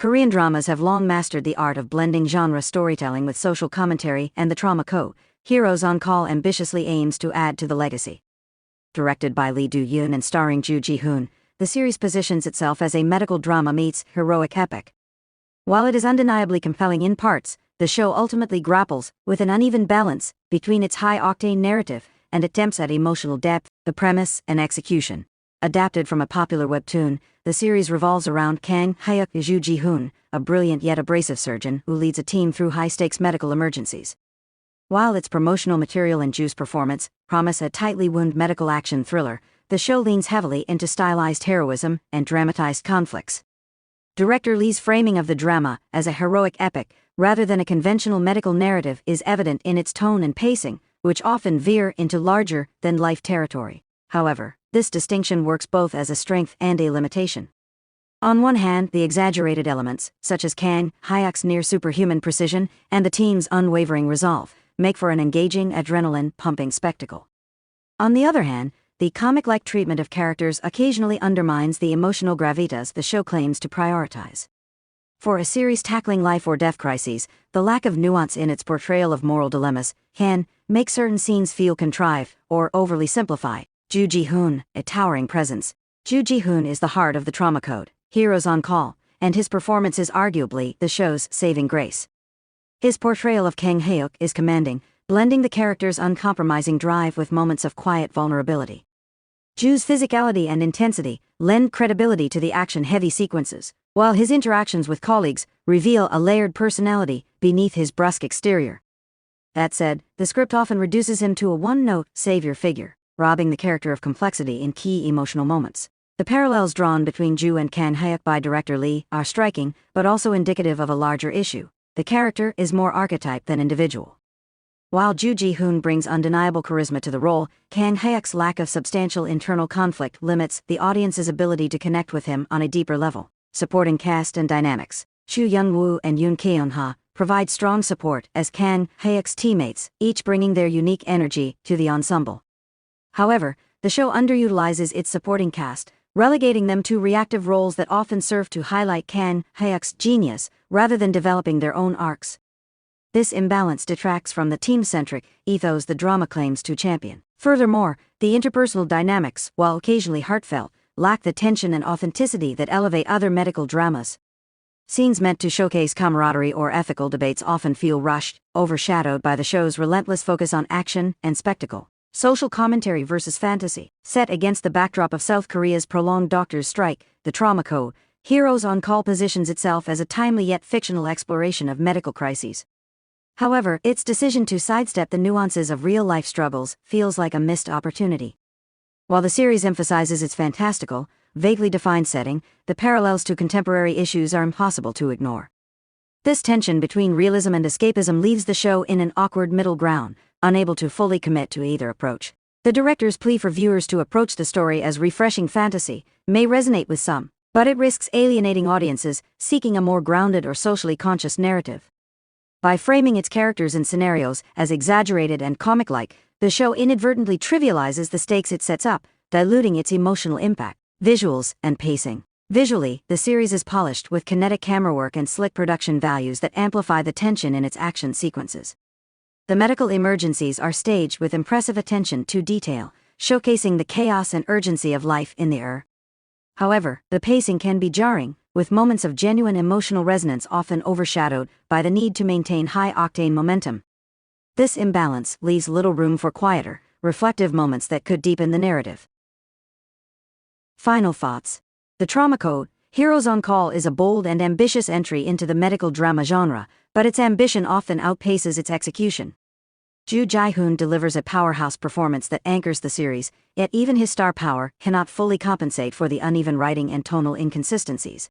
Korean dramas have long mastered the art of blending genre storytelling with social commentary, and the drama Heroes on Call ambitiously aims to add to the legacy. Directed by Lee Do-yoon and starring Ju Ji-hoon, the series positions itself as a medical drama meets heroic epic. While it is undeniably compelling in parts, the show ultimately grapples with an uneven balance between its high-octane narrative and attempts at emotional depth, the premise, and execution. Adapted from a popular webtoon, the series revolves around Kang Hyuk Ju Ji-hoon, a brilliant yet abrasive surgeon who leads a team through high-stakes medical emergencies. While its promotional material and Ju's performance promise a tightly wound medical action thriller, the show leans heavily into stylized heroism and dramatized conflicts. Director Lee's framing of the drama as a heroic epic, rather than a conventional medical narrative, is evident in its tone and pacing, which often veer into larger-than-life territory. However, this distinction works both as a strength and a limitation. On one hand, the exaggerated elements, such as Kang Hyuk's near-superhuman precision and the team's unwavering resolve, make for an engaging, adrenaline-pumping spectacle. On the other hand, the comic-like treatment of characters occasionally undermines the emotional gravitas the show claims to prioritize. For a series tackling life-or-death crises, the lack of nuance in its portrayal of moral dilemmas can make certain scenes feel contrived or overly simplified. Ju Ji-hoon, a towering presence. Ju Ji-hoon is the heart of the trauma code, Heroes on Call, and his performance is arguably the show's saving grace. His portrayal of Kang Hyuk is commanding, blending the character's uncompromising drive with moments of quiet vulnerability. Ju's physicality and intensity lend credibility to the action-heavy sequences, while his interactions with colleagues reveal a layered personality beneath his brusque exterior. That said, the script often reduces him to a one-note savior figure, robbing the character of complexity in key emotional moments. The parallels drawn between Ju and Kang Hyuk by director Lee are striking, but also indicative of a larger issue. The character is more archetype than individual. While Ju Ji-hoon brings undeniable charisma to the role, Kang Hyuk's lack of substantial internal conflict limits the audience's ability to connect with him on a deeper level. Supporting cast and dynamics. Chu Young-woo and Yoon Keon-ha provide strong support as Kang Hyuk's teammates, each bringing their unique energy to the ensemble. However, the show underutilizes its supporting cast, relegating them to reactive roles that often serve to highlight Kang Hyuk's genius rather than developing their own arcs. This imbalance detracts from the team-centric ethos the drama claims to champion. Furthermore, the interpersonal dynamics, while occasionally heartfelt, lack the tension and authenticity that elevate other medical dramas. Scenes meant to showcase camaraderie or ethical debates often feel rushed, overshadowed by the show's relentless focus on action and spectacle. Social commentary versus fantasy. Set against the backdrop of South Korea's prolonged doctors' strike, the trauma code, Heroes on Call positions itself as a timely yet fictional exploration of medical crises. However, its decision to sidestep the nuances of real-life struggles feels like a missed opportunity. While the series emphasizes its fantastical, vaguely defined setting, the parallels to contemporary issues are impossible to ignore. This tension between realism and escapism leaves the show in an awkward middle ground, unable to fully commit to either approach. The director's plea for viewers to approach the story as refreshing fantasy may resonate with some, but it risks alienating audiences seeking a more grounded or socially conscious narrative. By framing its characters and scenarios as exaggerated and comic-like, the show inadvertently trivializes the stakes it sets up, diluting its emotional impact. Visuals and pacing. Visually, the series is polished with kinetic camera work and slick production values that amplify the tension in its action sequences. The medical emergencies are staged with impressive attention to detail, showcasing the chaos and urgency of life in the ER. However, the pacing can be jarring, with moments of genuine emotional resonance often overshadowed by the need to maintain high-octane momentum. This imbalance leaves little room for quieter, reflective moments that could deepen the narrative. Final thoughts. The Trauma Code, Heroes on Call is a bold and ambitious entry into the medical drama genre, but its ambition often outpaces its execution. Ju Ji-hoon delivers a powerhouse performance that anchors the series, yet even his star power cannot fully compensate for the uneven writing and tonal inconsistencies.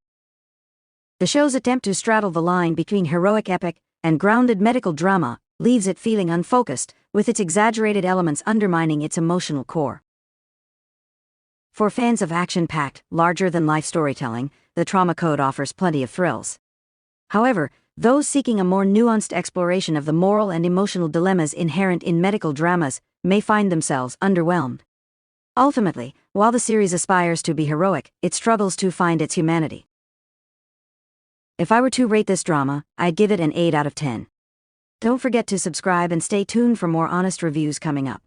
The show's attempt to straddle the line between heroic epic and grounded medical drama leaves it feeling unfocused, with its exaggerated elements undermining its emotional core. For fans of action-packed, larger-than-life storytelling, the Trauma Code offers plenty of thrills. However, those seeking a more nuanced exploration of the moral and emotional dilemmas inherent in medical dramas may find themselves underwhelmed. Ultimately, while the series aspires to be heroic, it struggles to find its humanity. If I were to rate this drama, I'd give it an 8 out of 10. Don't forget to subscribe and stay tuned for more honest reviews coming up.